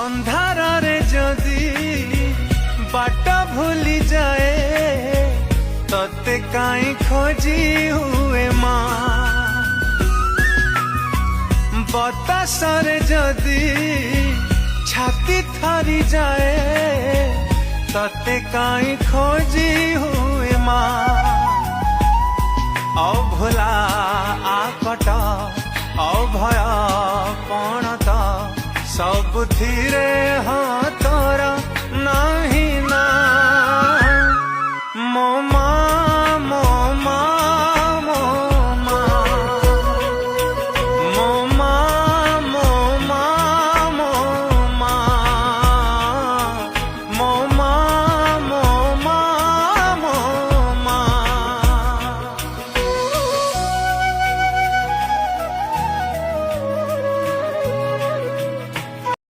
अंधारे जदि बाट भूली जाए तते काई खोजी हुए माँ। बतासरे जदि छाती थरी जाए तते काई खोजी हुए माँ। अभुला आकट अभय पणत सबुथिरे हाँ तोर नहीं